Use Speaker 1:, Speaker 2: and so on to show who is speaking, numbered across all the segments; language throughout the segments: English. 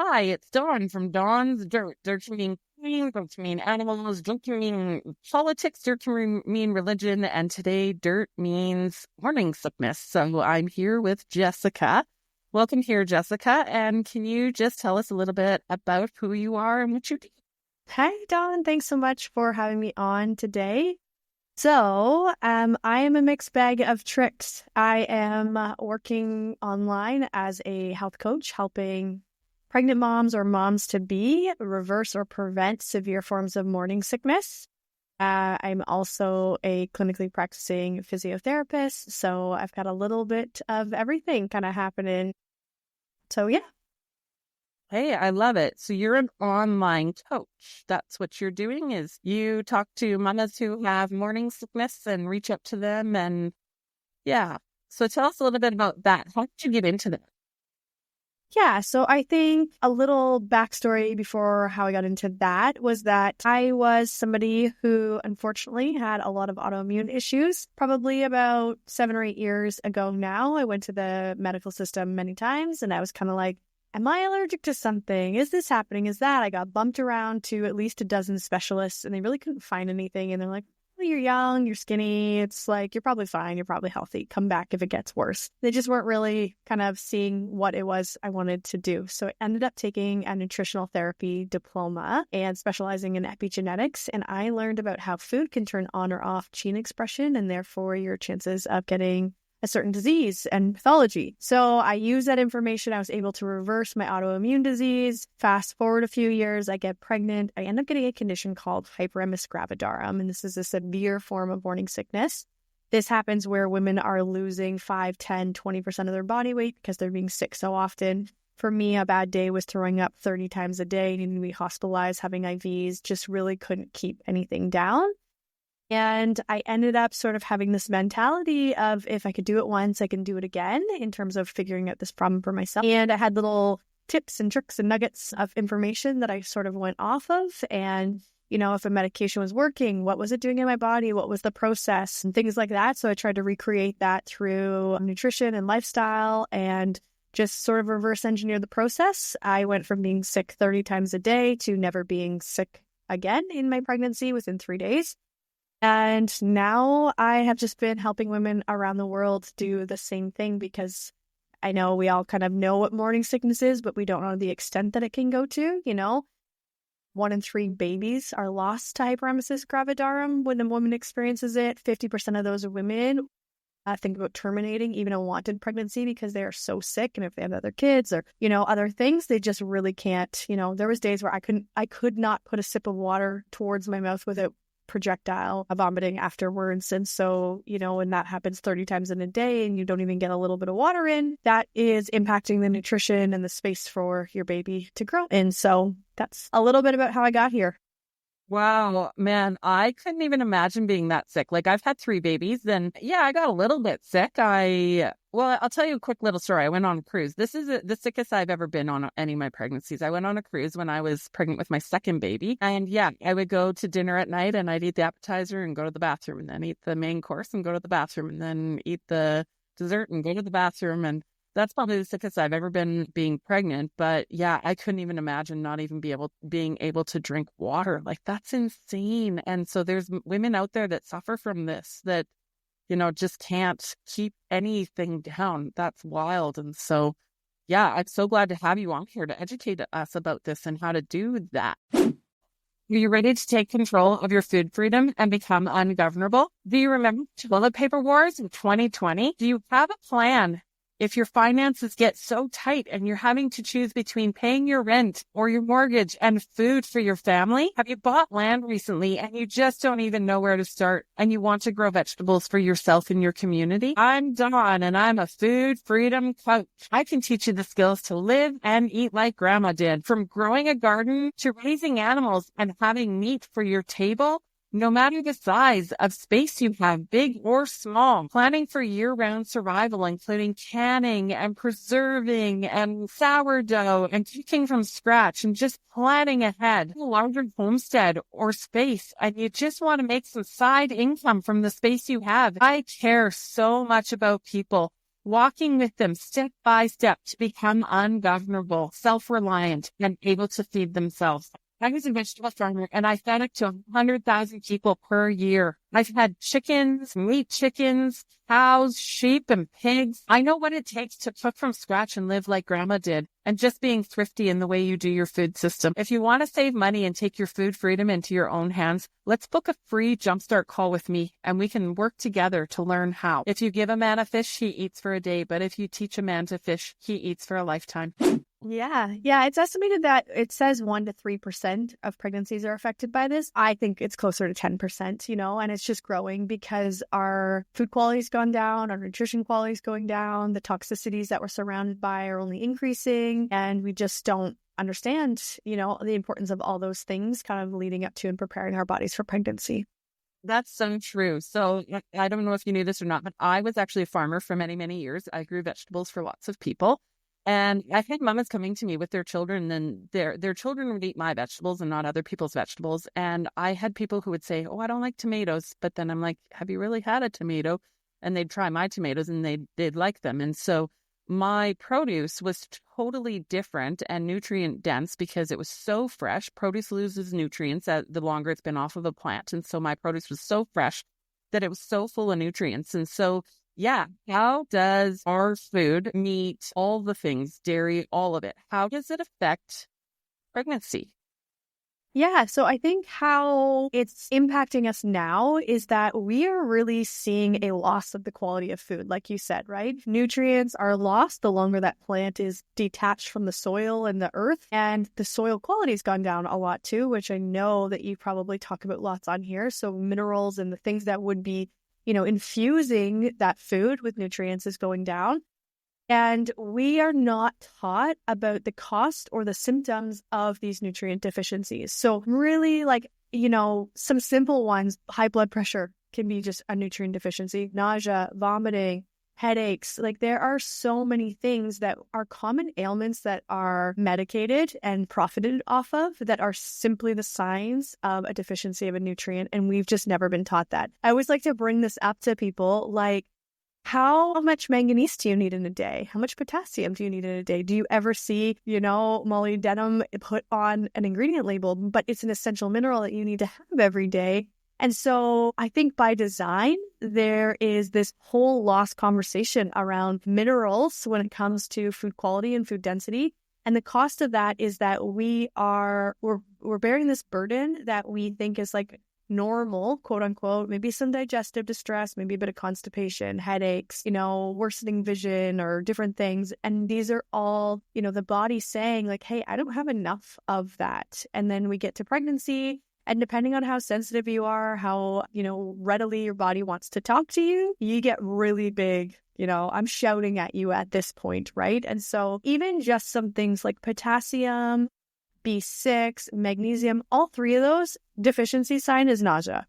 Speaker 1: Hi, it's Dawn from Dawn's Dirt. Dirt can mean queen, dirt can mean animals, dirt can mean politics, dirt can mean religion, and today dirt means morning sickness. So I'm here with Jessica. Welcome here, Jessica. And can you just tell us a little bit about who you are and what you do?
Speaker 2: Hi, Dawn. Thanks so much for having me on today. So, I am a mixed bag of tricks. I am working online as a health coach, helping pregnant moms or moms-to-be reverse or prevent severe forms of morning sickness. I'm also a clinically practicing physiotherapist, so I've got a little bit of everything kind of happening. So, yeah.
Speaker 1: Hey, I love it. So you're an online coach. That's what you're doing is you talk to mamas who have morning sickness and reach out to them. And yeah. So tell us a little bit about that. How did you get into that?
Speaker 2: Yeah, so I think a little backstory before how I got into that was that I was somebody who unfortunately had a lot of autoimmune issues. Probably about 7 or 8 years ago now, I went to the medical system many times and I was kind of like, am I allergic to something? Is this happening? Is that? I got bumped around to at least a dozen specialists and they really couldn't find anything. And they're like, well, you're young, you're skinny. It's like, you're probably fine. You're probably healthy. Come back if it gets worse. They just weren't really kind of seeing what it was I wanted to do. So I ended up taking a nutritional therapy diploma and specializing in epigenetics. And I learned about how food can turn on or off gene expression and therefore your chances of getting a certain disease and pathology. So I used that information. I was able to reverse my autoimmune disease. Fast forward a few years, I get pregnant. I end up getting a condition called hyperemesis gravidarum, and this is a severe form of morning sickness. This happens where women are losing 5, 10, 20% of their body weight because they're being sick so often. For me, a bad day was throwing up 30 times a day, needing to be hospitalized, having IVs, just really couldn't keep anything down. And I ended up sort of having this mentality of if I could do it once, I can do it again in terms of figuring out this problem for myself. And I had little tips and tricks and nuggets of information that I sort of went off of. And, if a medication was working, what was it doing in my body? What was the process and things like that? So I tried to recreate that through nutrition and lifestyle and just sort of reverse engineer the process. I went from being sick 30 times a day to never being sick again in my pregnancy within 3 days. And now I have just been helping women around the world do the same thing because I know we all kind of know what morning sickness is, but we don't know the extent that it can go to, 1 in 3 babies are lost to hyperemesis gravidarum when a woman experiences it. 50% of those are women. Think about terminating even a wanted pregnancy because they are so sick. And if they have other kids or, other things, they just really can't. There was days where I could not put a sip of water towards my mouth without projectile vomiting afterwards. And so, when that happens 30 times in a day and you don't even get a little bit of water in, that is impacting the nutrition and the space for your baby to grow. And so that's a little bit about how I got here.
Speaker 1: Wow, man, I couldn't even imagine being that sick. Like I've had 3 babies and yeah, I got a little bit sick. I'll tell you a quick little story. I went on a cruise. This is the sickest I've ever been on any of my pregnancies. I went on a cruise when I was pregnant with my second baby. And yeah, I would go to dinner at night and I'd eat the appetizer and go to the bathroom and then eat the main course and go to the bathroom and then eat the dessert and go to the bathroom. And that's probably the sickest I've ever been being pregnant. But yeah, I couldn't even imagine not even being able to drink water. Like that's insane. And so there's women out there that suffer from this that, just can't keep anything down. That's wild. And so, yeah, I'm so glad to have you on here to educate us about this and how to do that. Are you ready to take control of your food freedom and become ungovernable? Do you remember toilet paper wars in 2020? Do you have a plan? If your finances get so tight and you're having to choose between paying your rent or your mortgage and food for your family, have you bought land recently and you just don't even know where to start and you want to grow vegetables for yourself and your community? I'm Dawn and I'm a food freedom coach. I can teach you the skills to live and eat like grandma did, from growing a garden to raising animals and having meat for your table. No matter the size of space you have, big or small, planning for year-round survival, including canning and preserving and sourdough and cooking from scratch and just planning ahead. A larger homestead or space, and you just want to make some side income from the space you have. I care so much about people walking with them step by step to become ungovernable, self-reliant, and able to feed themselves. I was a vegetable farmer and I fed up to 100,000 people per year. I've had chickens, meat chickens, cows, sheep, and pigs. I know what it takes to cook from scratch and live like grandma did, and just being thrifty in the way you do your food system. If you want to save money and take your food freedom into your own hands, let's book a free jumpstart call with me and we can work together to learn how. If you give a man a fish, he eats for a day, but if you teach a man to fish, he eats for a lifetime.
Speaker 2: Yeah. It's estimated that it says 1% to 3% of pregnancies are affected by this. I think it's closer to 10%, and it's just growing because our food quality's gone down, our nutrition quality's going down, the toxicities that we're surrounded by are only increasing, and we just don't understand, the importance of all those things kind of leading up to and preparing our bodies for pregnancy.
Speaker 1: That's so true. So I don't know if you knew this or not, but I was actually a farmer for many, many years. I grew vegetables for lots of people. And I've had mamas coming to me with their children, and their children would eat my vegetables and not other people's vegetables. And I had people who would say, "Oh, I don't like tomatoes." But then I'm like, "Have you really had a tomato?" And they'd try my tomatoes and they'd like them. And so my produce was totally different and nutrient dense because it was so fresh. Produce loses nutrients the longer it's been off of a plant. And so my produce was so fresh that it was so full of nutrients. And so yeah. How does our food, meat, all the things, dairy, all of it, how does it affect pregnancy?
Speaker 2: Yeah, so I think how it's impacting us now is that we are really seeing a loss of the quality of food, like you said, right? Nutrients are lost the longer that plant is detached from the soil and the earth, and the soil quality has gone down a lot too, which I know that you probably talk about lots on here. So minerals and the things that would be infusing that food with nutrients is going down. And we are not taught about the cost or the symptoms of these nutrient deficiencies. So really some simple ones, high blood pressure can be just a nutrient deficiency, nausea, vomiting, headaches. There are so many things that are common ailments that are medicated and profited off of that are simply the signs of a deficiency of a nutrient. And we've just never been taught that. I always like to bring this up to people, how much manganese do you need in a day? How much potassium do you need in a day? Do you ever see, molybdenum put on an ingredient label, but it's an essential mineral that you need to have every day? And so I think by design, there is this whole lost conversation around minerals when it comes to food quality and food density. And the cost of that is that we're bearing this burden that we think is normal, quote unquote, maybe some digestive distress, maybe a bit of constipation, headaches, worsening vision or different things. And these are all, the body saying hey, I don't have enough of that. And then we get to pregnancy. And depending on how sensitive you are, how, readily your body wants to talk to you, you get really big. I'm shouting at you at this point, right? And so even just some things like potassium, B6, magnesium, all three of those, deficiency sign is nausea.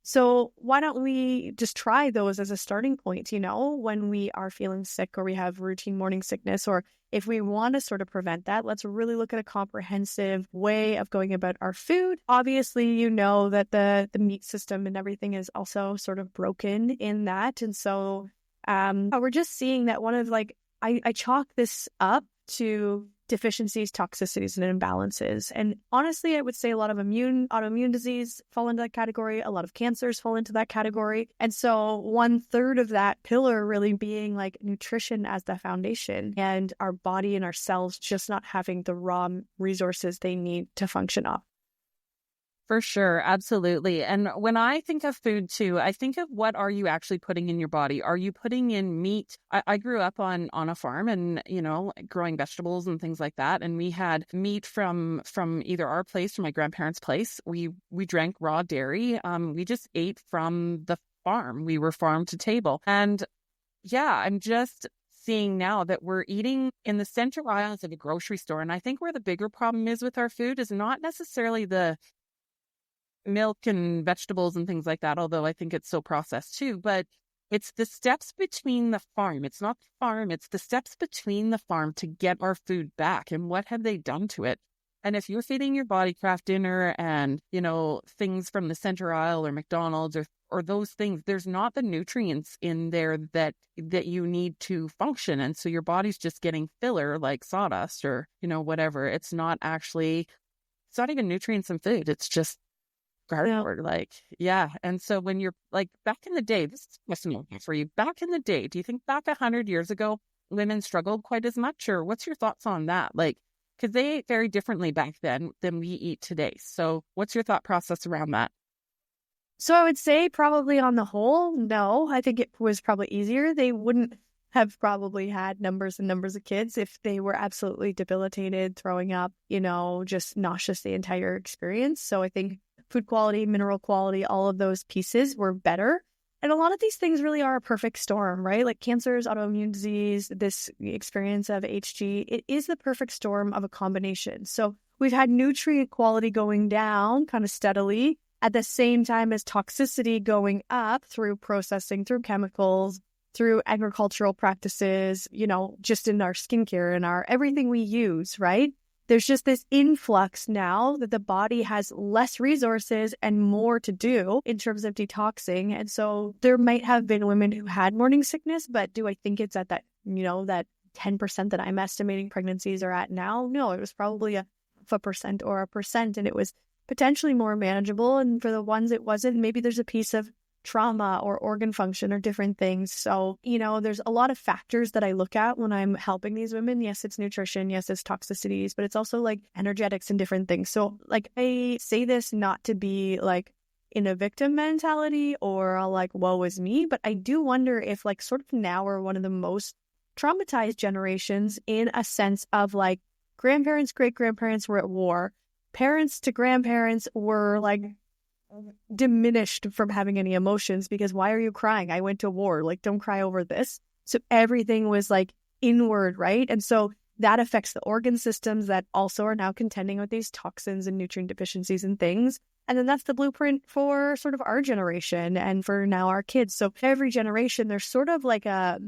Speaker 2: So why don't we just try those as a starting point, when we are feeling sick or we have routine morning sickness, or if we want to sort of prevent that, let's really look at a comprehensive way of going about our food. Obviously, that the meat system and everything is also sort of broken in that. And so we're just seeing that one of I chalk this up to deficiencies, toxicities, and imbalances. And honestly, I would say a lot of autoimmune disease fall into that category. A lot of cancers fall into that category. And so 1/3 of that pillar really being nutrition as the foundation, and our body and our cells just not having the raw resources they need to function off.
Speaker 1: For sure. Absolutely. And when I think of food too, I think of what are you actually putting in your body? Are you putting in meat? I grew up on a farm and, growing vegetables and things like that. And we had meat from either our place or my grandparents' place. We drank raw dairy. We just ate from the farm. We were farm to table. And yeah, I'm just seeing now that we're eating in the center aisles of a grocery store. And I think where the bigger problem is with our food is not necessarily the milk and vegetables and things like that, although I think it's so processed too, but it's the steps between the farm. It's not the farm, it's the steps between the farm to get our food back. And what have they done to it? And if you're feeding your body craft dinner and, things from the center aisle or McDonald's or those things, there's not the nutrients in there that you need to function. And so your body's just getting filler like sawdust or, whatever. It's not even nutrients in food. It's just cardboard. Yeah. And so when you're like back in the day, this is a question for you. Back in the day, do you think back 100 years ago, women struggled quite as much? Or what's your thoughts on that? Because they ate very differently back then than we eat today. So what's your thought process around that?
Speaker 2: So I would say probably on the whole, no. I think it was probably easier. They wouldn't have probably had numbers and numbers of kids if they were absolutely debilitated, throwing up, just nauseous the entire experience. So I think food quality, mineral quality, all of those pieces were better. And a lot of these things really are a perfect storm, right? Like cancers, autoimmune disease, this experience of HG, it is the perfect storm of a combination. So we've had nutrient quality going down kind of steadily at the same time as toxicity going up through processing, through chemicals, through agricultural practices, just in our skincare and our everything we use, right? There's just this influx now that the body has less resources and more to do in terms of detoxing. And so there might have been women who had morning sickness, but do I think it's at that, that 10% that I'm estimating pregnancies are at now? No, it was probably a 1% or 1%, and it was potentially more manageable. And for the ones it wasn't, maybe there's a piece of trauma or organ function or different things. So, there's a lot of factors that I look at when I'm helping these women. Yes, it's nutrition. Yes, it's toxicities, but it's also like energetics and different things. So I say this not to be in a victim mentality or woe is me, but I do wonder if sort of now we're one of the most traumatized generations in a sense of grandparents, great-grandparents were at war. Parents to grandparents were diminished from having any emotions because why are you crying? I went to war. Don't cry over this. So everything was inward, right? And so that affects the organ systems that also are now contending with these toxins and nutrient deficiencies and things. And then that's the blueprint for sort of our generation and for now our kids. So every generation, there's sort of a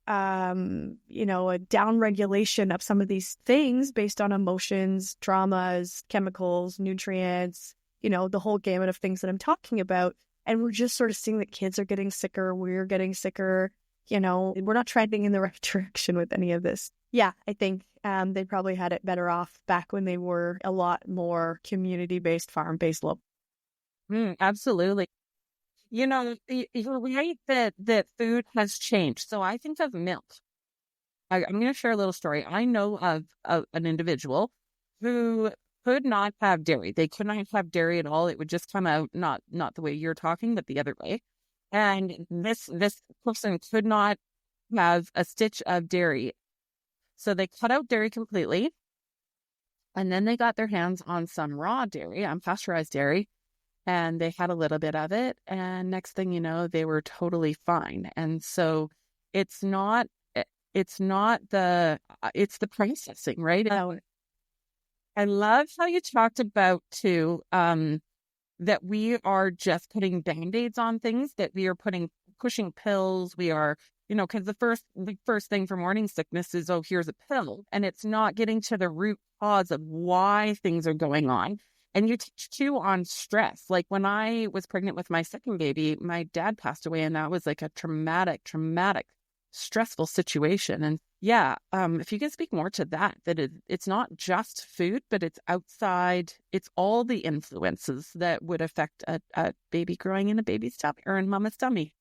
Speaker 2: down regulation of some of these things based on emotions, traumas, chemicals, nutrients, the whole gamut of things that I'm talking about. And we're just sort of seeing that kids are getting sicker. We're getting sicker. We're not trending in the right direction with any of this. Yeah, I think they probably had it better off back when they were a lot more community-based, farm-based local.
Speaker 1: Absolutely. You're right that food has changed. So I think of milk. I'm going to share a little story. I know of an individual who could not have dairy. They could not have dairy at all. It would just come out not the way you're talking, but the other way. And this person could not have a stitch of dairy. So they cut out dairy completely. And then they got their hands on some raw dairy, unpasteurized dairy. And they had a little bit of it. And next thing you know, they were totally fine. And so it's the processing, right? I love how you talked about too, that we are just putting Band-Aids on things, that we are pushing pills. We are, because the first thing for morning sickness is, oh, here's a pill. And it's not getting to the root cause of why things are going on. And you teach too on stress. Like when I was pregnant with my second baby, my dad passed away, and that was a traumatic, stressful situation. And yeah, if you can speak more to that it's not just food, but it's outside. It's all the influences that would affect a baby growing in a baby's tummy or in mama's tummy.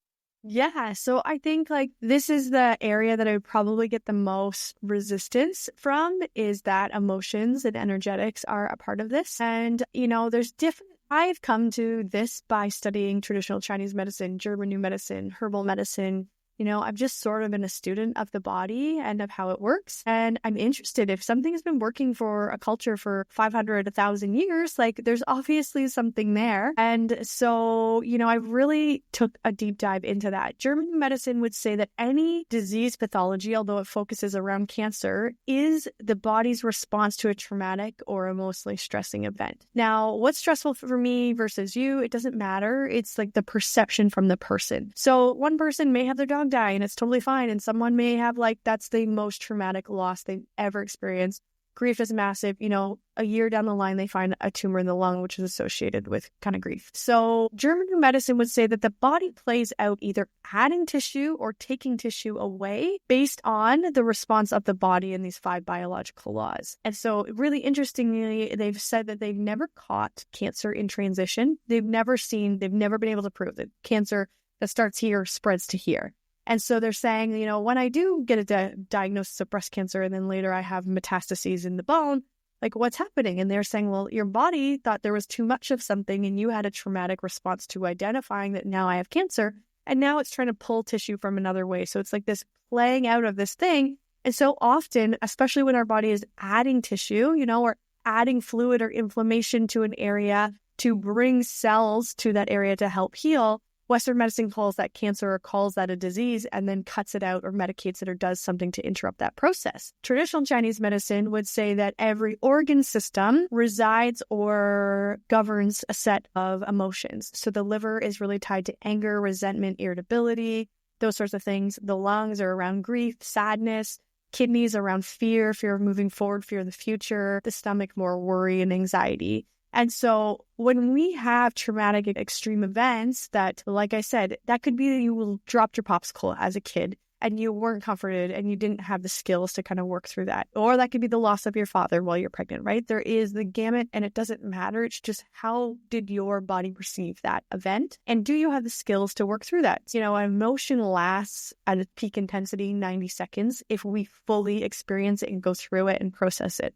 Speaker 2: Yeah, so I think this is the area that I would probably get the most resistance from, is that emotions and energetics are a part of this. And, there's different. I've come to this by studying traditional Chinese medicine, German New Medicine, herbal medicine. I've just sort of been a student of the body and of how it works. And I'm interested if something has been working for a culture for 500, 1,000 years, there's obviously something there. And so, I really took a deep dive into that. German medicine would say that any disease pathology, although it focuses around cancer, is the body's response to a traumatic or emotionally stressing event. Now, what's stressful for me versus you, it doesn't matter. It's the perception from the person. So one person may have their dog die and it's totally fine, and someone may have that's the most traumatic loss they've ever experienced. grief is massive. A year down the line, they find a tumor in the lung, which is associated with kind of grief. So German medicine would say that the body plays out either adding tissue or taking tissue away based on the response of the body in these 5 biological laws. And so really interestingly, they've said that they've never caught cancer in transition. They've never been able to prove that cancer that starts here spreads to here. And so they're saying, when I do get a diagnosis of breast cancer and then later I have metastases in the bone, like what's happening? And they're saying, well, your body thought there was too much of something and you had a traumatic response to identifying that now I have cancer. And now it's trying to pull tissue from another way. So it's like this playing out of this thing. And so often, especially when our body is adding tissue, or adding fluid or inflammation to an area to bring cells to that area to help heal, Western medicine calls that cancer or calls that a disease and then cuts it out or medicates it or does something to interrupt that process. Traditional Chinese medicine would say that every organ system resides or governs a set of emotions. So the liver is really tied to anger, resentment, irritability, those sorts of things. The lungs are around grief, sadness. Kidneys around fear of moving forward, fear of the future. The stomach more worry and anxiety. And so when we have traumatic extreme events that, like I said, that could be that you dropped your popsicle as a kid and you weren't comforted and you didn't have the skills to kind of work through that. Or that could be the loss of your father while you're pregnant, right? There is the gamut and it doesn't matter. It's just how did your body perceive that event? And do you have the skills to work through that? An emotion lasts at a peak intensity 90 seconds if we fully experience it and go through it and process it.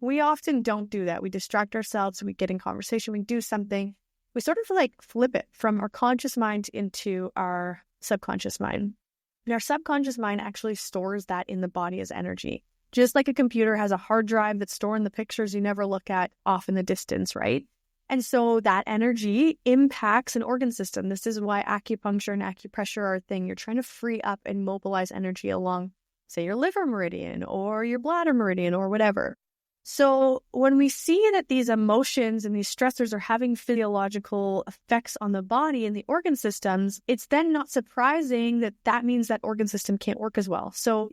Speaker 2: We often don't do that. We distract ourselves. We get in conversation. We do something. We sort of like flip it from our conscious mind into our subconscious mind. And our subconscious mind actually stores that in the body as energy. Just like a computer has a hard drive that's storing the pictures you never look at off in the distance, right? And so that energy impacts an organ system. This is why acupuncture and acupressure are a thing. You're trying to free up and mobilize energy along, say, your liver meridian or your bladder meridian or whatever. So when we see that these emotions and these stressors are having physiological effects on the body and the organ systems, it's then not surprising that that means that organ system can't work as well. So,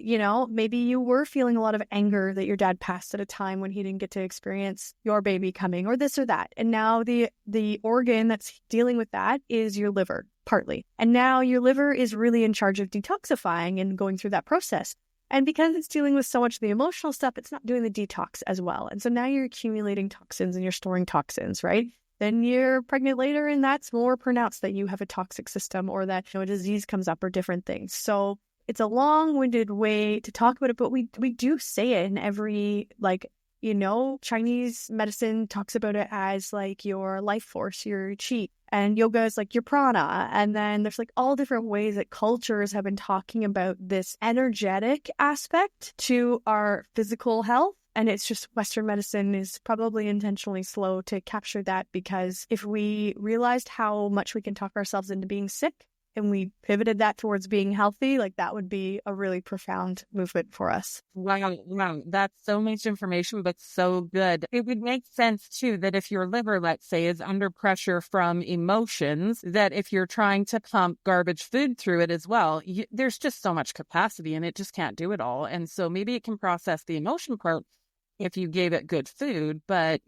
Speaker 2: maybe you were feeling a lot of anger that your dad passed at a time when he didn't get to experience your baby coming or this or that. And now the organ that's dealing with that is your liver, partly. And now your liver is really in charge of detoxifying and going through that process. And because it's dealing with so much of the emotional stuff, it's not doing the detox as well. And so now you're accumulating toxins and you're storing toxins, right? Then you're pregnant later and that's more pronounced that you have a toxic system or that a disease comes up or different things. So it's a long-winded way to talk about it, but we do say it in every, Chinese medicine talks about it as like your life force, your chi. And yoga is like your prana. And then there's like all different ways that cultures have been talking about this energetic aspect to our physical health. And it's just Western medicine is probably intentionally slow to capture that, because if we realized how much we can talk ourselves into being sick and we pivoted that towards being healthy, like that would be a really profound movement for us.
Speaker 1: Wow. That's so much information, but so good. It would make sense too that if your liver, let's say, is under pressure from emotions, that if you're trying to pump garbage food through it as well, there's just so much capacity and it just can't do it all. And so maybe it can process the emotion part if you gave it good food, but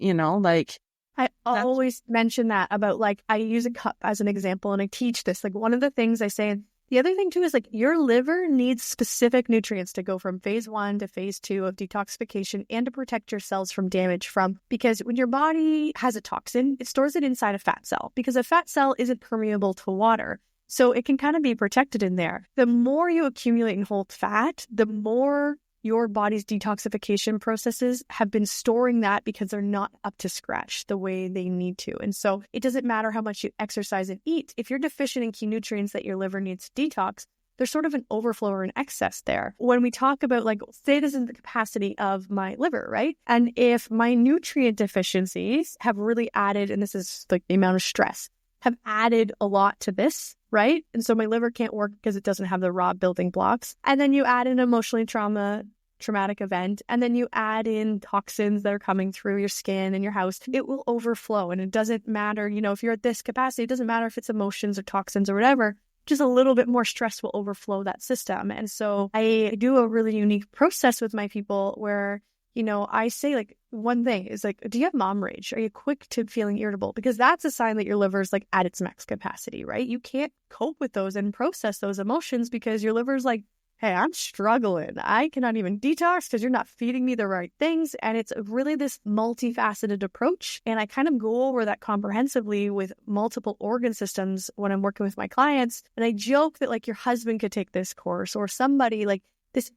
Speaker 2: I always mention that about I use a cup as an example and I teach this. One of the things I say, the other thing too is your liver needs specific nutrients to go from phase 1 to phase 2 of detoxification and to protect your cells from damage because when your body has a toxin, it stores it inside a fat cell because a fat cell isn't permeable to water. So it can kind of be protected in there. The more you accumulate and hold fat, the more your body's detoxification processes have been storing that because they're not up to scratch the way they need to. And so it doesn't matter how much you exercise and eat. If you're deficient in key nutrients that your liver needs to detox, there's sort of an overflow or an excess there. When we talk about say this is the capacity of my liver, right? And if my nutrient deficiencies have really added, and this is the amount of stress, have added a lot to this, right? And so my liver can't work because it doesn't have the raw building blocks. And then you add an emotionally traumatic event, and then you add in toxins that are coming through your skin and your house, it will overflow. And it doesn't matter, if you're at this capacity, it doesn't matter if it's emotions or toxins or whatever, just a little bit more stress will overflow that system. And so I do a really unique process with my people where I say like one thing is like, do you have mom rage? Are you quick to feeling irritable? Because that's a sign that your liver's like at its max capacity, right? You can't cope with those and process those emotions because your liver's like, hey, I'm struggling. I cannot even detox because you're not feeding me the right things. And it's really this multifaceted approach. And I kind of go over that comprehensively with multiple organ systems when I'm working with my clients. And I joke that like your husband could take this course or somebody like this.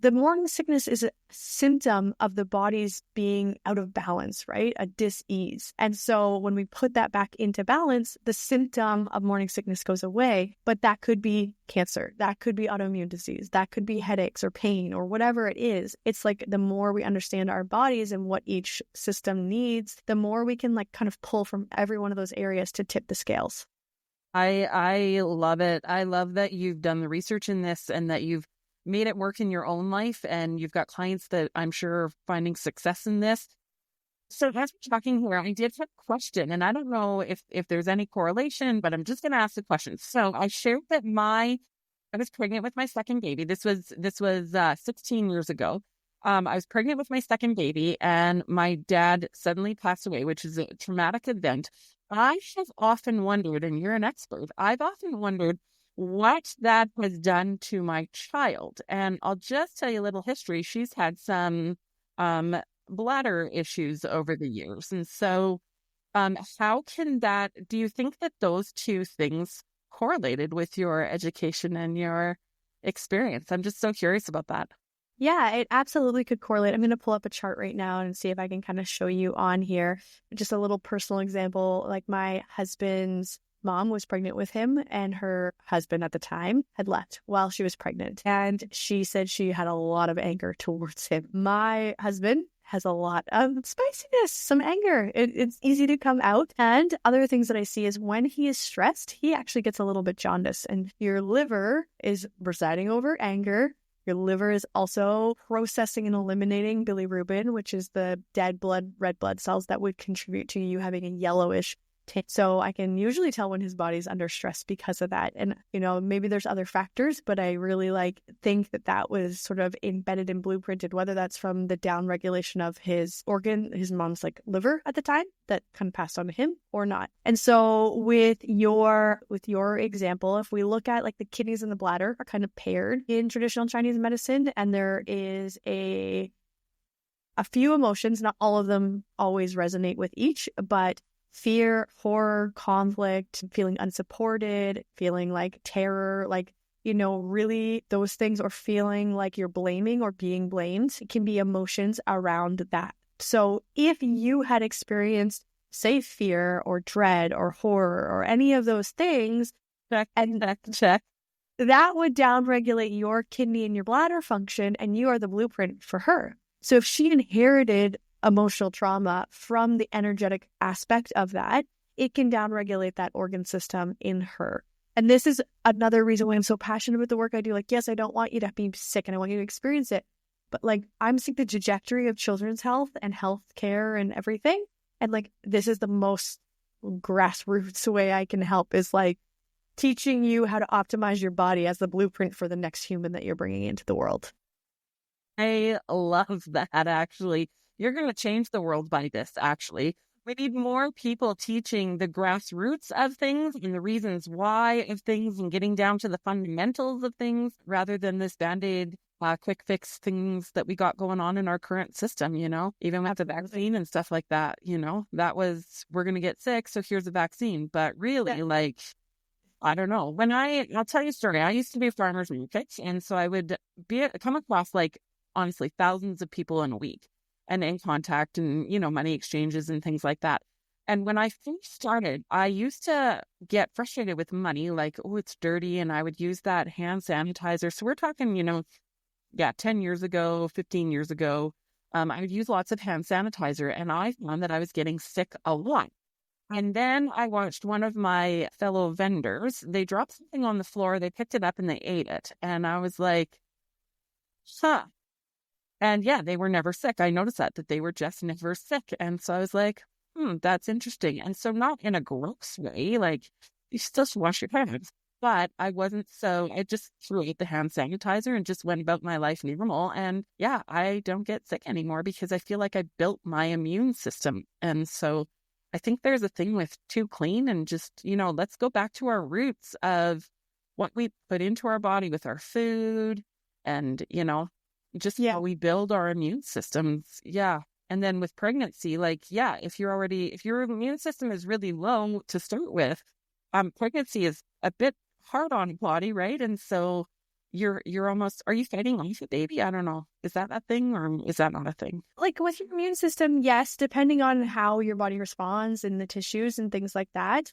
Speaker 2: The morning sickness is a symptom of the body's being out of balance, right? A dis-ease. And so when we put that back into balance, the symptom of morning sickness goes away. But that could be cancer. That could be autoimmune disease. That could be headaches or pain or whatever it is. It's like the more we understand our bodies and what each system needs, the more we can like kind of pull from every one of those areas to tip the scales.
Speaker 1: I love it. I love that you've done the research in this and that you've made it work in your own life, and you've got clients that I'm sure are finding success in this. So as we're talking here, I did have a question, and I don't know if there's any correlation, but I'm just going to ask the question. So I shared that I was pregnant with my second baby. This was 16 years ago. I was pregnant with my second baby, and my dad suddenly passed away, which is a traumatic event. I have often wondered, and you're an expert, I've often wondered what that has done to my child. And I'll just tell you a little history. She's had some bladder issues over the years. And so how can do you think that those two things correlated with your education and your experience? I'm just so curious about that.
Speaker 2: Yeah, it absolutely could correlate. I'm going to pull up a chart right now and see if I can kind of show you on here. Just a little personal example, like my husband's mom was pregnant with him, and her husband at the time had left while she was pregnant. And she said she had a lot of anger towards him. My husband has a lot of spiciness, some anger. It's easy to come out. And other things that I see is when he is stressed, he actually gets a little bit jaundiced, and your liver is presiding over anger. Your liver is also processing and eliminating bilirubin, which is the dead red blood cells that would contribute to you having a yellowish tint. So I can usually tell when his body's under stress because of that. And, maybe there's other factors, but I really think that was sort of embedded and blueprinted, whether that's from the down regulation of his organ, his mom's liver at the time that kind of passed on to him or not. And so with your example, if we look at the kidneys and the bladder are kind of paired in traditional Chinese medicine, and there is a few emotions, not all of them always resonate with each, but fear, horror, conflict, feeling unsupported, feeling like terror, really those things, or feeling like you're blaming or being blamed, it can be emotions around that. So if you had experienced, say, fear or dread or horror or any of those things,
Speaker 1: check.
Speaker 2: that would downregulate your kidney and your bladder function, and you are the blueprint for her. So if she inherited emotional trauma from the energetic aspect of that, it can downregulate that organ system in her. And this is another reason why I'm so passionate about the work I do. Yes, I don't want you to be sick and I want you to experience it, but I'm seeing the trajectory of children's health and health care and everything. And this is the most grassroots way I can help, is teaching you how to optimize your body as the blueprint for the next human that you're bringing into the world.
Speaker 1: I love that, actually. You're going to change the world by this, actually. We need more people teaching the grassroots of things and the reasons why of things, and getting down to the fundamentals of things, rather than this Band-Aid quick fix things that we got going on in our current system, even with the vaccine and stuff like that, that was, we're going to get sick, so here's a vaccine. But really, I don't know. I'll tell you a story. I used to be a farmer's market, and so I would come across honestly thousands of people in a week, and in contact and, money exchanges and things like that. And when I first started, I used to get frustrated with money, oh, it's dirty. And I would use that hand sanitizer. So we're talking, 10 years ago, 15 years ago, I would use lots of hand sanitizer, and I found that I was getting sick a lot. And then I watched one of my fellow vendors, they dropped something on the floor, they picked it up and they ate it. And I was like, huh. And yeah, they were never sick. I noticed that they were just never sick. And so I was like, that's interesting. And so not in a gross way, you still wash your hands, but I just threw out the hand sanitizer and just went about my life normal. And yeah, I don't get sick anymore because I feel like I built my immune system. And so I think there's a thing with too clean and just, let's go back to our roots of what we put into our body with our food and, just how we build our immune systems. Yeah. And then with pregnancy, if your immune system is really low to start with, pregnancy is a bit hard on the body, right? And so you're almost, are you fighting off a baby? I don't know. Is that a thing or is that not a thing?
Speaker 2: Like with your immune system, yes, depending on how your body responds and the tissues and things like that,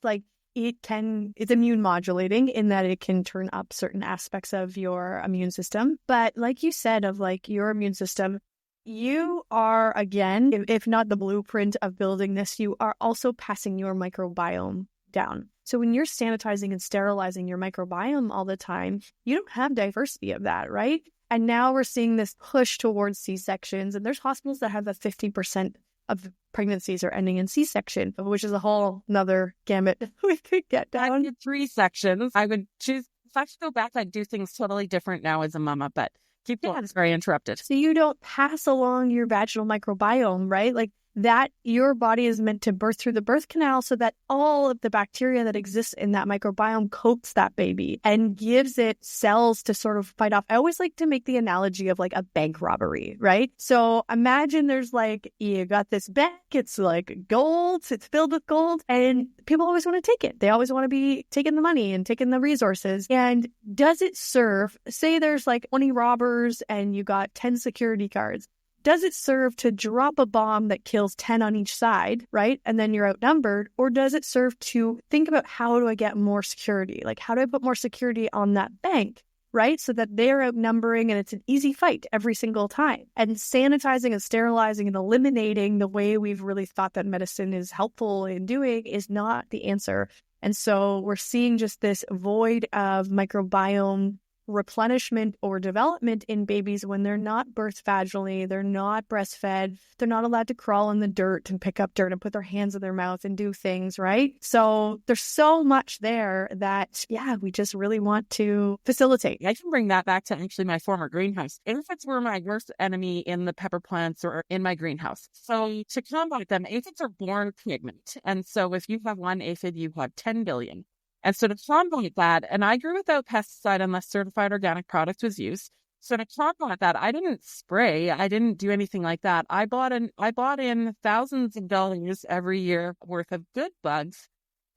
Speaker 2: it's immune modulating in that it can turn up certain aspects of your immune system. But like you said, of your immune system, you are, again, if not the blueprint of building this, you are also passing your microbiome down. So when you're sanitizing and sterilizing your microbiome all the time, you don't have diversity of that, right? And now we're seeing this push towards C-sections, and there's hospitals that have that 50% of pregnancies are ending in C-section, which is a whole nother gamut we could get down.
Speaker 1: I did 3 sections. I would choose, if I could go back, I'd do things totally different now as a mama, but keep going. It's very interrupted.
Speaker 2: So you don't pass along your vaginal microbiome, right? That your body is meant to birth through the birth canal so that all of the bacteria that exists in that microbiome coats that baby and gives it cells to sort of fight off. I always like to make the analogy of a bank robbery, right? So imagine there's you got this bank, it's gold, it's filled with gold, and people always want to take it. They always want to be taking the money and taking the resources. And does it serve, say there's 20 robbers and you got 10 security guards. Does it serve to drop a bomb that kills 10 on each side, right? And then you're outnumbered? Or does it serve to think about how do I get more security? How do I put more security on that bank, right? So that they're outnumbering and it's an easy fight every single time. And sanitizing and sterilizing and eliminating the way we've really thought that medicine is helpful in doing is not the answer. And so we're seeing just this void of microbiome replenishment or development in babies when they're not birthed vaginally, they're not breastfed, they're not allowed to crawl in the dirt and pick up dirt and put their hands in their mouth and do things, right? So there's so much there that, we just really want to facilitate.
Speaker 1: I can bring that back to actually my former greenhouse. Aphids were my worst enemy in the pepper plants or in my greenhouse. So to combat them, aphids are born pregnant. And so if you have one aphid, you have 10 billion. And so to combat that, and I grew without pesticide unless certified organic product was used. So to combat that, I didn't spray. I didn't do anything like that. I bought in thousands of dollars every year worth of good bugs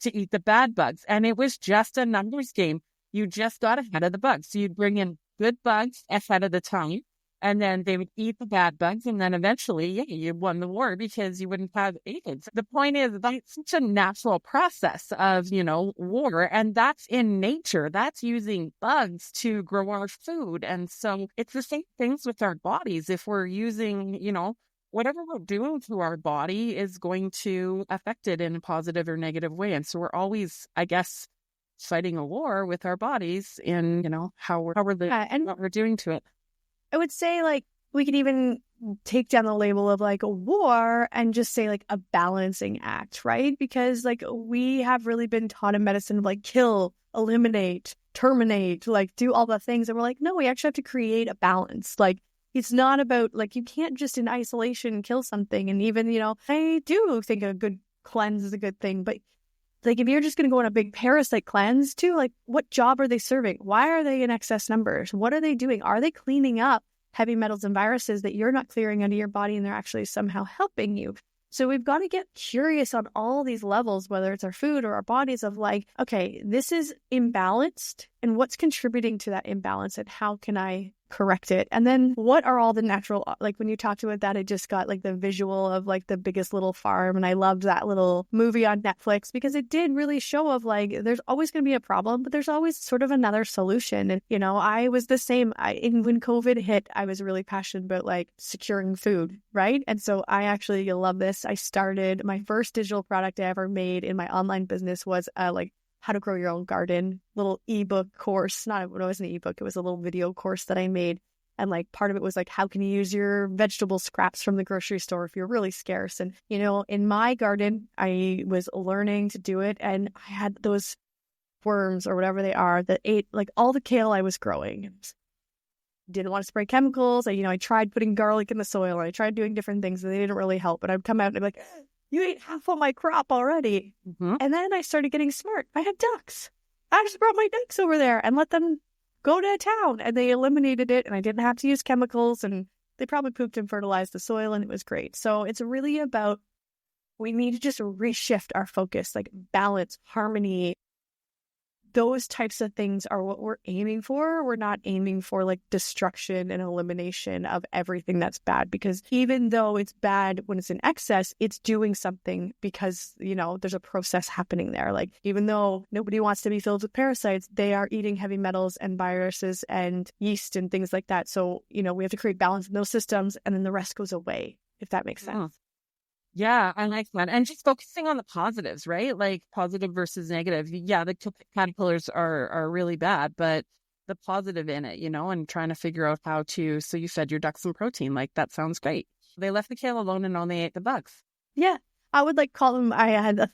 Speaker 1: to eat the bad bugs. And it was just a numbers game. You just got ahead of the bugs. So you'd bring in good bugs ahead of the time. And then they would eat the bad bugs. And then eventually, you won the war because you wouldn't have aphids. The point is that's such a natural process of, war. And that's in nature. That's using bugs to grow our food. And so it's the same things with our bodies. If we're using, whatever we're doing to our body is going to affect it in a positive or negative way. And so we're always, I guess, fighting a war with our bodies in, how we're and what we're doing to it.
Speaker 2: I would say we could even take down the label of a war and just say a balancing act, right? Because we have really been taught in medicine of kill, eliminate, terminate, do all the things. And we're no, we actually have to create a balance. It's not about you can't just in isolation kill something. And even, I do think a good cleanse is a good thing, but if you're just going to go on a big parasite cleanse too, what job are they serving? Why are they in excess numbers? What are they doing? Are they cleaning up heavy metals and viruses that you're not clearing out of your body and they're actually somehow helping you? So we've got to get curious on all these levels, whether it's our food or our bodies of okay, this is imbalanced and what's contributing to that imbalance and how can I correct it? And then what are all the natural, when you talked about that, it just got the visual of the biggest little farm. And I loved that little movie on Netflix because it did really show of there's always going to be a problem, but there's always sort of another solution. And, I was the same. When COVID hit, I was really passionate about securing food, right? And so I actually love this. I started my first digital product I ever made in my online business was how to grow your own garden, little ebook course. It wasn't an ebook, it was a little video course that I made. And part of it was how can you use your vegetable scraps from the grocery store if you're really scarce? And, in my garden, I was learning to do it. And I had those worms or whatever they are that ate like all the kale I was growing. Didn't want to spray chemicals. I tried putting garlic in the soil and I tried doing different things and they didn't really help. But I'd come out and I'd be like, you ate half of my crop already.
Speaker 1: Mm-hmm.
Speaker 2: And then I started getting smart. I had ducks. I just brought my ducks over there and let them go to town and they eliminated it and I didn't have to use chemicals and they probably pooped and fertilized the soil and it was great. So it's really about, we need to just reshift our focus, like balance, harmony. Those types of things are what we're aiming for. We're not aiming for like destruction and elimination of everything that's bad, because even though it's bad when it's in excess, it's doing something because, there's a process happening there. Like, even though nobody wants to be filled with parasites, they are eating heavy metals and viruses and yeast and things like that. So, we have to create balance in those systems and then the rest goes away, if that makes sense.
Speaker 1: Oh. Yeah, I like that. And just focusing on the positives, right? Like positive versus negative. Yeah, the caterpillars are really bad, but the positive in it, and trying to figure out how to. So you fed your ducks some protein. Like, that sounds great. They left the kale alone and only ate the bugs.
Speaker 2: Yeah, I would call them, I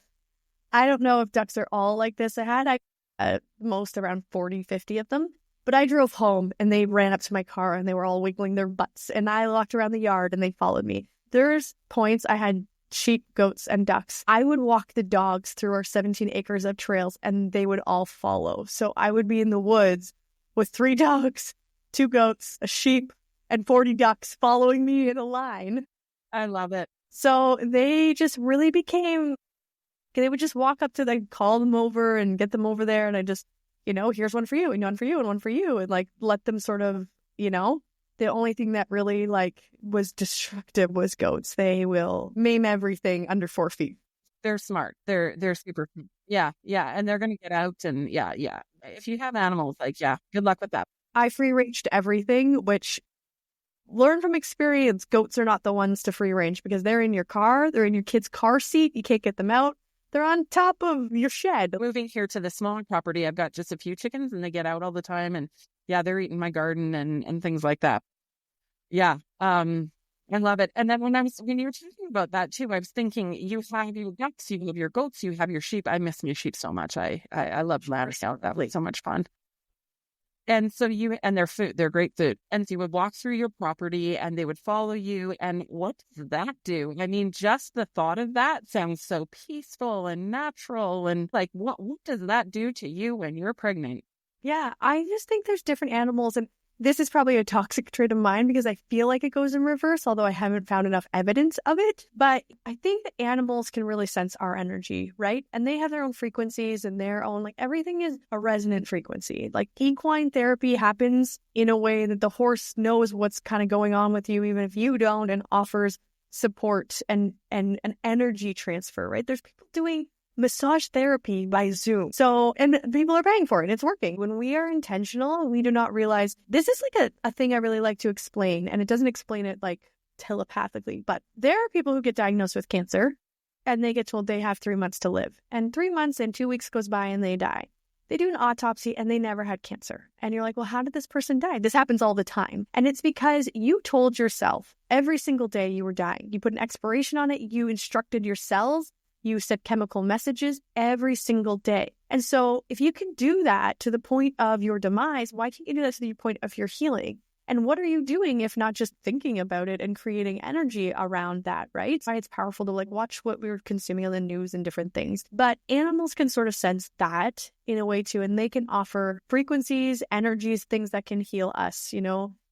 Speaker 2: don't know if ducks are all like this. I had at most around 40, 50 of them. But I drove home and they ran up to my car and they were all wiggling their butts. And I walked around the yard and they followed me. There's points I had sheep, goats, and ducks. I would walk the dogs through our 17 acres of trails and they would all follow. So I would be in the woods with 3 dogs, 2 goats, a sheep, and 40 ducks following me in a line.
Speaker 1: I love it.
Speaker 2: So they just really became, they would just walk up to them, call them over and get them over there. And I just, here's one for you and one for you and one for you. And let them sort of, the only thing that really was destructive was goats. They will maim everything under 4 feet.
Speaker 1: They're smart. They're super. Yeah. And they're going to get out and yeah. If you have animals, good luck with that.
Speaker 2: I free ranged everything, which, learn from experience, goats are not the ones to free range because they're in your car. They're in your kid's car seat. You can't get them out. They're on top of your shed.
Speaker 1: Moving here to the smaller property, I've got just a few chickens and they get out all the time. And yeah, they're eating my garden and things like that. Yeah. I love it. And then when you were talking about that too, I was thinking, you have your ducks, you have your goats, you have your sheep. I miss my sheep so much. I love ladder scout. That was so much fun. And so and their food, they're great food. And so you would walk through your property and they would follow you. And what does that do? I mean, just the thought of that sounds so peaceful and natural. And what does that do to you when you're pregnant?
Speaker 2: Yeah, I just think there's different animals. And this is probably a toxic trait of mine because I feel like it goes in reverse, although I haven't found enough evidence of it. But I think that animals can really sense our energy, right? And they have their own frequencies and their own, everything is a resonant frequency. Equine therapy happens in a way that the horse knows what's kind of going on with you, even if you don't, and offers support and an energy transfer, right? There's people doing massage therapy by Zoom. So, and people are paying for it. It's working. When we are intentional, we do not realize this is a thing I really like to explain. And it doesn't explain it telepathically, but there are people who get diagnosed with cancer and they get told they have 3 months to live, and 3 months and 2 weeks goes by and they die. They do an autopsy and they never had cancer. And you're like, well, how did this person die? This happens all the time. And it's because you told yourself every single day you were dying. You put an expiration on it. You instructed your cells. You sent chemical messages every single day. And so if you can do that to the point of your demise, why can't you do that to the point of your healing? And what are you doing if not just thinking about it and creating energy around that, right? It's why it's powerful to watch what we're consuming on the news and different things. But animals can sort of sense that in a way too, and they can offer frequencies, energies, things that can heal us.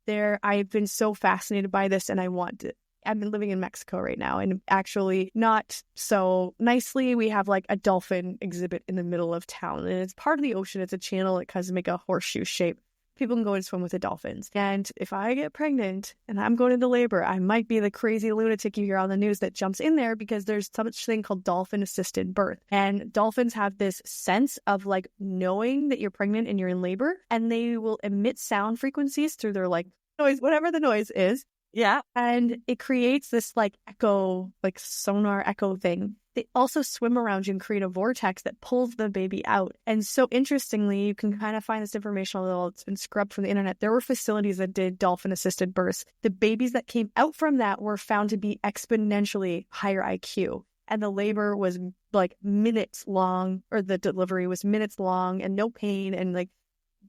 Speaker 2: I've been so fascinated by this and I've been living in Mexico right now, and actually not so nicely, we have a dolphin exhibit in the middle of town, and it's part of the ocean. It's a channel. It does make a horseshoe shape. People can go and swim with the dolphins. And if I get pregnant and I'm going into labor, I might be the crazy lunatic you hear on the news that jumps in there because there's such thing called dolphin-assisted birth. And dolphins have this sense of knowing that you're pregnant and you're in labor, and they will emit sound frequencies through their noise, whatever the noise is.
Speaker 1: Yeah.
Speaker 2: And it creates this echo, sonar echo thing. They also swim around you and create a vortex that pulls the baby out. And so interestingly, you can kind of find this information, although it's been scrubbed from the internet. There were facilities that did dolphin-assisted births. The babies that came out from that were found to be exponentially higher IQ. and the labor was like minutes long, or the delivery was minutes long and no pain. And like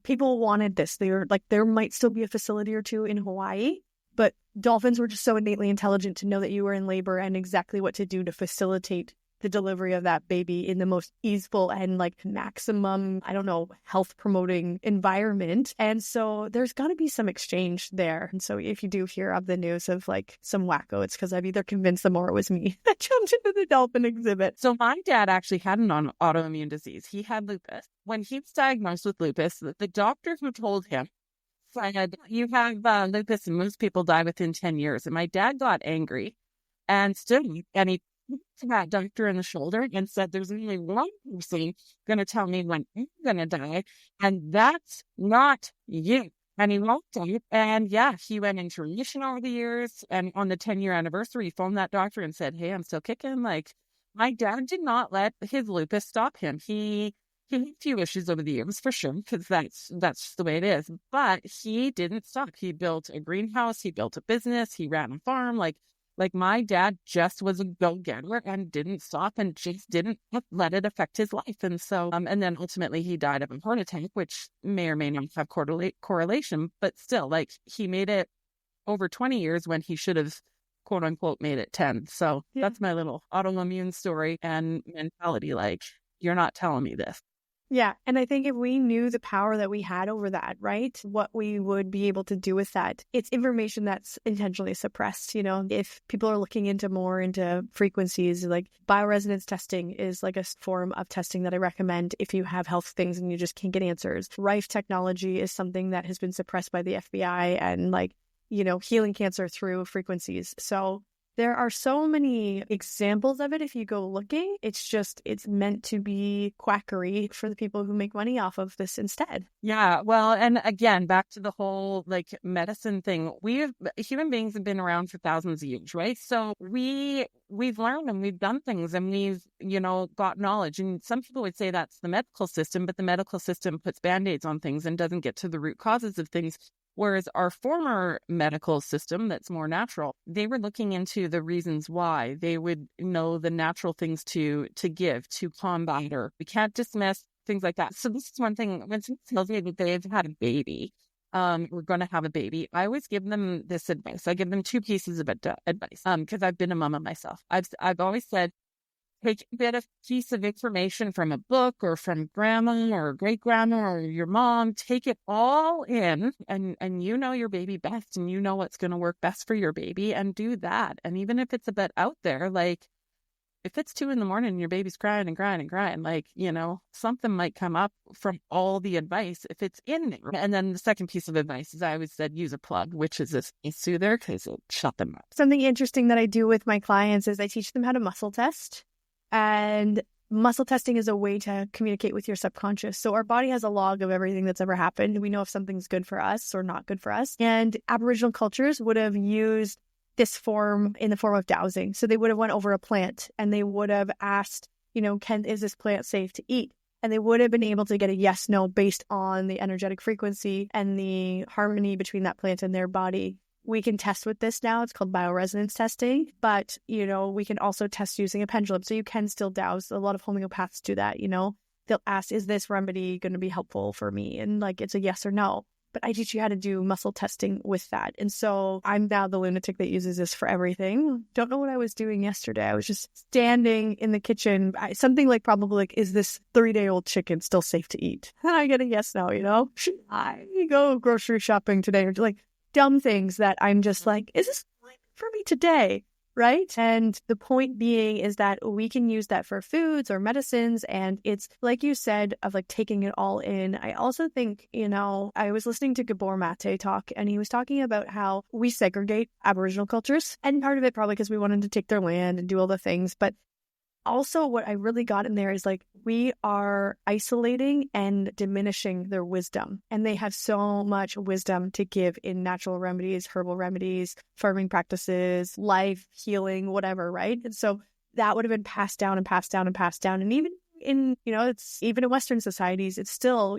Speaker 2: people wanted this. They were like, there might still be a facility or two in Hawaii, but dolphins were just so innately intelligent to know that you were in labor and exactly what to do to facilitate the delivery of that baby in the most easeful and like maximum, I don't know, health promoting environment. And so there's got to be some exchange there. And so if you do hear of the news of like some wacko, it's because I've either convinced them or it was me that jumped into the dolphin exhibit.
Speaker 1: So my dad actually had an autoimmune disease. He had lupus. When he was diagnosed with lupus, the doctor who told him said, you have lupus and most people die within 10 years. And my dad got angry and stood and he to that doctor in the shoulder and said, there's only one person going to tell me when I'm going to die, and that's not you. And he walked out, and yeah, he went into remission over the years. And on the 10-year anniversary, he phoned that doctor and said, hey, I'm still kicking. Like, my dad did not let his lupus stop him. He had a few issues over the years, for sure, because that's just the way it is. But he didn't stop. He built a greenhouse. He built a business. He ran a farm. Like my dad just was a go-getter and didn't stop and just didn't let it affect his life. And so, and then ultimately he died of a heart attack, which may or may not have correlation, but still, like, he made it over 20 years when he should have, quote unquote, made it 10. So That's my little autoimmune story and mentality. Like, you're not telling me this.
Speaker 2: Yeah. And I think if we knew the power that we had over that, right, what we would be able to do with that, it's information that's intentionally suppressed. You know, if people are looking into frequencies, like bioresonance testing is like a form of testing that I recommend if you have health things and you just can't get answers. Rife technology is something that has been suppressed by the FBI and like, you know, healing cancer through frequencies. So there are so many examples of it if you go looking. It's meant to be quackery for the people who make money off of this instead.
Speaker 1: Yeah, well, and again, back to the whole like medicine thing. Human beings have been around for thousands of years, right? So we've learned and we've done things and we've, you know, got knowledge. And some people would say that's the medical system, but the medical system puts band-aids on things and doesn't get to the root causes of things. Whereas our former medical system that's more natural, they were looking into the reasons why. They would know the natural things to give, to combat, or we can't dismiss things like that. So this is one thing, when someone tells me that they've had a baby, we're going to have a baby, I always give them this advice. I give them two pieces of advice because I've been a mama myself. I've always said, take a piece of information from a book or from grandma or great grandma or your mom, take it all in and you know your baby best and you know what's going to work best for your baby and do that. And even if it's a bit out there, like if it's 2 a.m. and your baby's crying and crying and crying, like, you know, something might come up from all the advice if it's in there. And then the second piece of advice is I always said, use a plug, which is a soother because it'll shut them up.
Speaker 2: Something interesting that I do with my clients is I teach them how to muscle test. And muscle testing is a way to communicate with your subconscious. So our body has a log of everything that's ever happened. We know if something's good for us or not good for us. And Aboriginal cultures would have used this form in the form of dowsing. So they would have went over a plant and they would have asked, you know, is this plant safe to eat? And they would have been able to get a yes, no based on the energetic frequency and the harmony between that plant and their body. We can test with this now. It's called bioresonance testing, but, you know, we can also test using a pendulum. So you can still dowse. A lot of homeopaths do that, you know. They'll ask, is this remedy going to be helpful for me? And like, it's a yes or no. But I teach you how to do muscle testing with that. And so I'm now the lunatic that uses this for everything. Don't know what I was doing yesterday. I was just standing in the kitchen. Something like probably like, is this 3-day-old chicken still safe to eat? And I get a yes, no, you know. I go grocery shopping today or like dumb things that I'm just like, is this for me today? Right? And the point being is that we can use that for foods or medicines. And it's like you said, of like taking it all in. I also think, you know, I was listening to Gabor Mate talk and he was talking about how we segregate Aboriginal cultures. And part of it probably because we wanted to take their land and do all the things. But also what I really got in there is like we are isolating and diminishing their wisdom. And they have so much wisdom to give in natural remedies, herbal remedies, farming practices, life, healing, whatever, right? And so that would have been passed down and passed down and passed down. And even in, it's even in Western societies, it's still,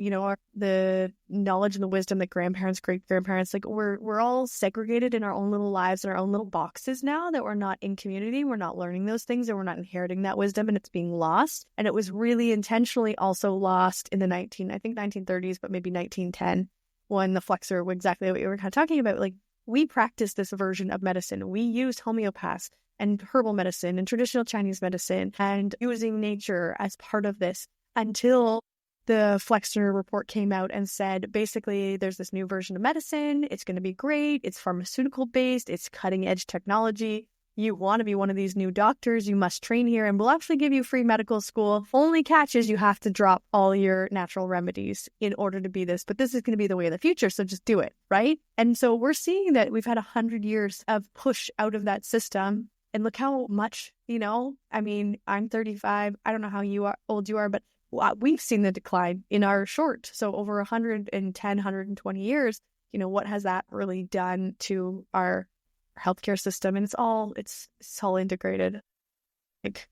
Speaker 2: the knowledge and the wisdom that grandparents, great grandparents, like we're all segregated in our own little lives and our own little boxes now, that we're not in community. We're not learning those things, and we're not inheriting that wisdom, and it's being lost. And it was really intentionally also lost in the 1930s, but maybe 1910, when the flexor, exactly what you were kind of talking about, like we practiced this version of medicine. We used homeopaths and herbal medicine and traditional Chinese medicine and using nature as part of this, until the Flexner report came out and said, basically, there's this new version of medicine. It's going to be great. It's pharmaceutical based. It's cutting edge technology. You want to be one of these new doctors, you must train here, and we'll actually give you free medical school. Only catch is you have to drop all your natural remedies in order to be this. But this is going to be the way of the future, so just do it, right? And so we're seeing that we've had 100 years of push out of that system. And look how much, I mean, I'm 35. I don't know how old you are, but we've seen the decline in our short. So over 110, 120 years, what has that really done to our healthcare system? And it's all integrated, like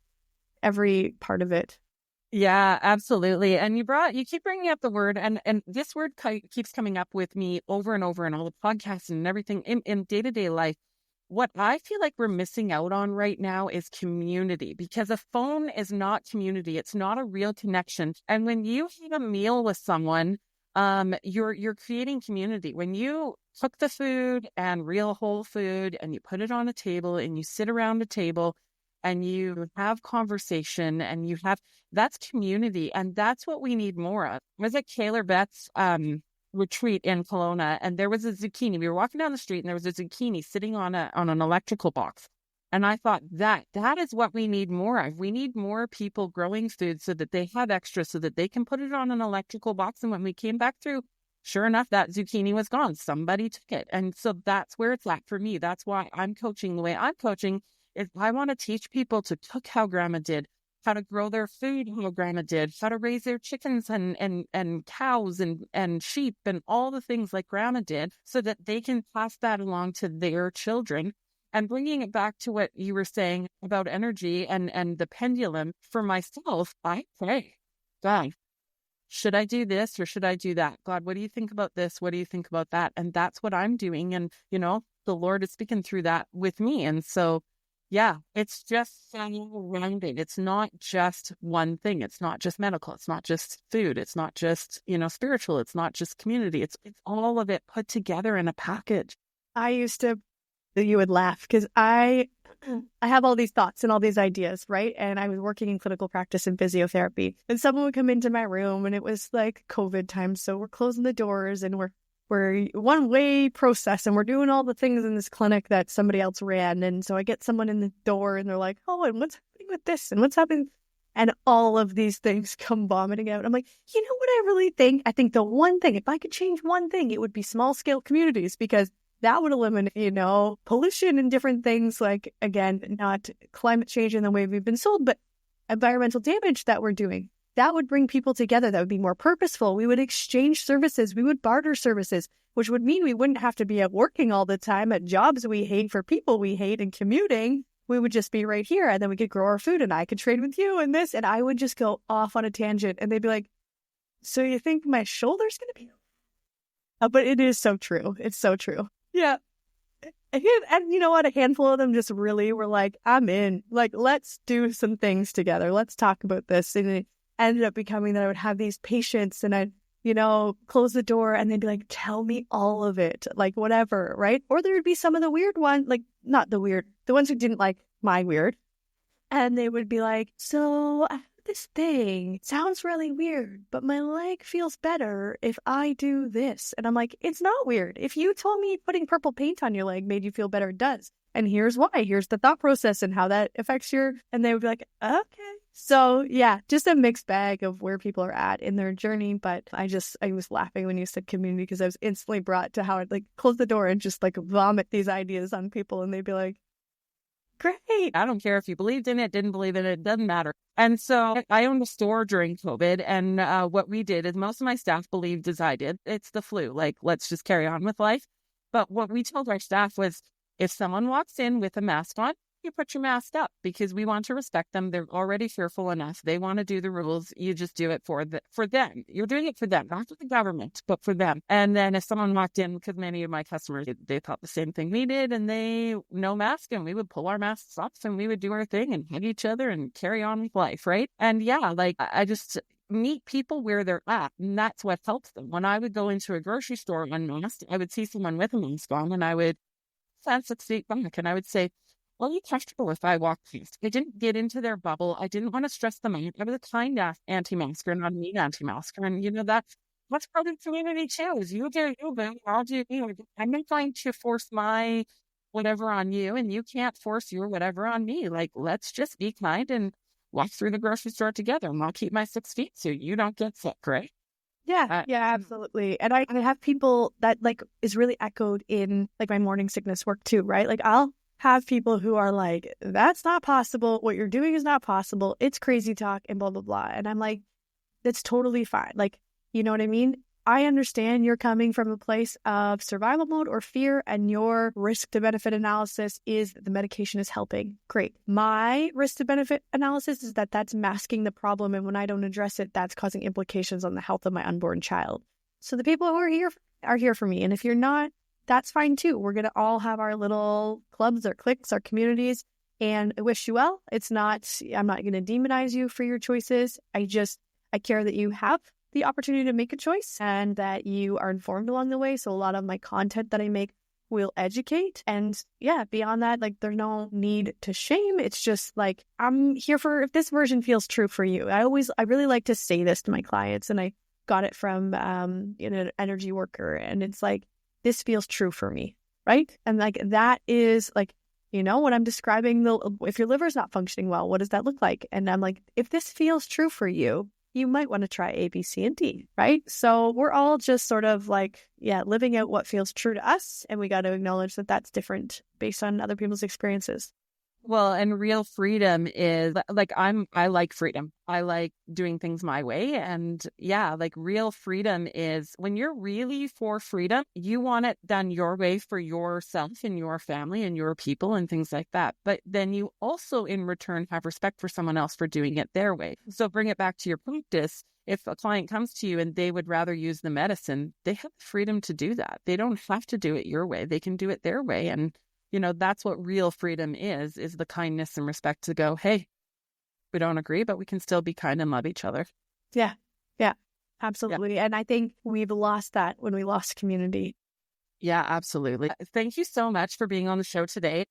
Speaker 2: every part of it.
Speaker 1: Yeah, absolutely. And you keep bringing up the word, and this word keeps coming up with me over and over in all the podcasts and everything in day-to-day life. What I feel like we're missing out on right now is community, because a phone is not community. It's not a real connection. And when you have a meal with someone, you're creating community. When you cook the food and real whole food and you put it on a table and you sit around a table and you have conversation and that's community. And that's what we need more of. I was at Kaylor Betts' retreat in Kelowna, and there was a zucchini. We were walking down the street and there was a zucchini sitting on an electrical box. And I thought that is what we need more of. We need more people growing food so that they have extra, so that they can put it on an electrical box. And when we came back through, sure enough, that zucchini was gone. Somebody took it. And so that's where it's at for me. That's why I'm coaching the way I'm coaching, is I want to teach people to cook how grandma did, how to grow their food how grandma did, how to raise their chickens and cows and sheep and all the things like grandma did, so that they can pass that along to their children. And bringing it back to what you were saying about energy and the pendulum, for myself, I pray, God, should I do this or should I do that? God, what do you think about this? What do you think about that? And that's what I'm doing. And, the Lord is speaking through that with me. And so, yeah, it's just rounded. It's not just one thing. It's not just medical. It's not just food. It's not just, spiritual. It's not just community. It's all of it put together in a package.
Speaker 2: You would laugh, because I have all these thoughts and all these ideas, right? And I was working in clinical practice in physiotherapy, and someone would come into my room, and it was like COVID time. So we're closing the doors and we're one way process, and we're doing all the things in this clinic that somebody else ran. And so I get someone in the door and they're like, oh, and what's happening with this? And what's happening? And all of these things come vomiting out. I'm like, you know what I really think? I think the one thing, if I could change one thing, it would be small scale communities, because that would eliminate, pollution and different things, like, again, not climate change in the way we've been sold, but environmental damage that we're doing. That would bring people together. That would be more purposeful. We would exchange services. We would barter services, which would mean we wouldn't have to be at working all the time at jobs we hate for people we hate and commuting. We would just be right here, and then we could grow our food, and I could trade with you and this, and I would just go off on a tangent, and they'd be like, so you think my shoulder's going to be... but it is so true. It's so true. Yeah. And you know what? A handful of them just really were like, I'm in. Like, let's do some things together. Let's talk about this. And it ended up becoming that I would have these patients, and I'd, close the door, and they'd be like, tell me all of it. Like, whatever, right? Or there would be some of the weird ones, like, not the weird, the ones who didn't like my weird. And they would be like, so I have this thing. Sounds really weird, but my leg feels better if I do this. And I'm like, it's not weird. If you told me putting purple paint on your leg made you feel better, it does. And here's why. Here's the thought process and how that affects and they would be like, okay. So yeah, just a mixed bag of where people are at in their journey. But I was laughing when you said community, because I was instantly brought to how I'd like close the door and just like vomit these ideas on people, and they'd be like, great.
Speaker 1: I don't care if you believed in it, didn't believe in it, doesn't matter. And so I owned a store during COVID, and what we did is most of my staff believed as I did, it's the flu. Like, let's just carry on with life. But what we told our staff was, if someone walks in with a mask on, you put your mask up because we want to respect them. They're already fearful enough. They want to do the rules. You just do it for them. You're doing it for them, not for the government, but for them. And then if someone walked in, because many of my customers, they thought the same thing we did, and they no mask, and we would pull our masks off and we would do our thing and hug each other and carry on with life, right? And yeah, like I just meet people where they're at, and that's what helps them. When I would go into a grocery store unmasked, I would see someone with a mask on, and I would stand 6 feet back, and I would say, well, you comfortable if I walk past? I didn't get into their bubble. I didn't want to stress them out. I was a kind anti-masker, not a mean anti-masker. And that's part of the community too, is you do you, boo, I'll do you. I'm not going to force my whatever on you, and you can't force your whatever on me. Like, let's just be kind and walk through the grocery store together, and I'll keep my 6 feet so you don't get sick, right?
Speaker 2: Yeah, absolutely. And I have people that like is really echoed in like my morning sickness work too, right? Like I'll have people who are like, that's not possible. What you're doing is not possible. It's crazy talk and blah, blah, blah. And I'm like, that's totally fine. Like, you know what I mean? I understand you're coming from a place of survival mode or fear, and your risk to benefit analysis is that the medication is helping. Great. My risk to benefit analysis is that that's masking the problem. And when I don't address it, that's causing implications on the health of my unborn child. So the people who are here for me. And if you're not, that's fine too. We're going to all have our little clubs or cliques, our communities, and I wish you well. I'm not going to demonize you for your choices. I care that you have the opportunity to make a choice and that you are informed along the way. So a lot of my content that I make will educate. And yeah, beyond that, like there's no need to shame. It's just like, I'm here for if this version feels true for you. I really like to say this to my clients, and I got it from an energy worker, and it's like, this feels true for me, right? And like that is like, when I'm describing if your liver's not functioning well, what does that look like? And I'm like, if this feels true for you, you might want to try A, B, C, and D, right? So we're all just sort of like, living out what feels true to us. And we got to acknowledge that that's different based on other people's experiences.
Speaker 1: Well, and real freedom is like, I like freedom. I like doing things my way. And yeah, like real freedom is when you're really for freedom, you want it done your way for yourself and your family and your people and things like that. But then you also in return have respect for someone else for doing it their way. So bring it back to your practice. If a client comes to you and they would rather use the medicine, they have the freedom to do that. They don't have to do it your way. They can do it their way. And that's what real freedom is the kindness and respect to go, hey, we don't agree, but we can still be kind and love each other.
Speaker 2: Yeah, absolutely. Yeah. And I think we've lost that when we lost community.
Speaker 1: Yeah, absolutely. Thank you so much for being on the show today.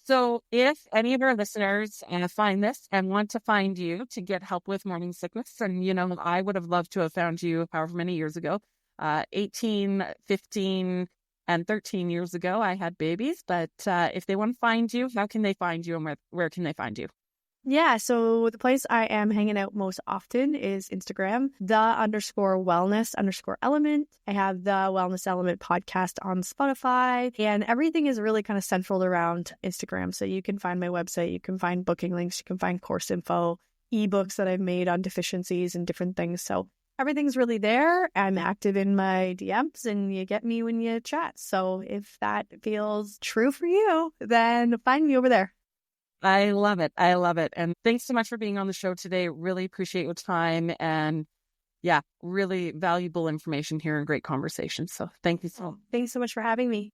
Speaker 1: So if any of our listeners find this and want to find you to get help with morning sickness, and, I would have loved to have found you however many years ago, 18, 15, and 13 years ago, I had babies. But if they want to find you, how can they find you, and where can they find you?
Speaker 2: Yeah, so the place I am hanging out most often is Instagram, _wellness_element. I have the Wellness Element podcast on Spotify, and everything is really kind of central around Instagram. So you can find my website, you can find booking links, you can find course info, ebooks that I've made on deficiencies and different things. So everything's really there. I'm active in my DMs, and you get me when you chat. So if that feels true for you, then find me over there.
Speaker 1: I love it. I love it. And thanks so much for being on the show today. Really appreciate your time, and really valuable information here and great conversation. So thank you so much.
Speaker 2: Thanks so much for having me.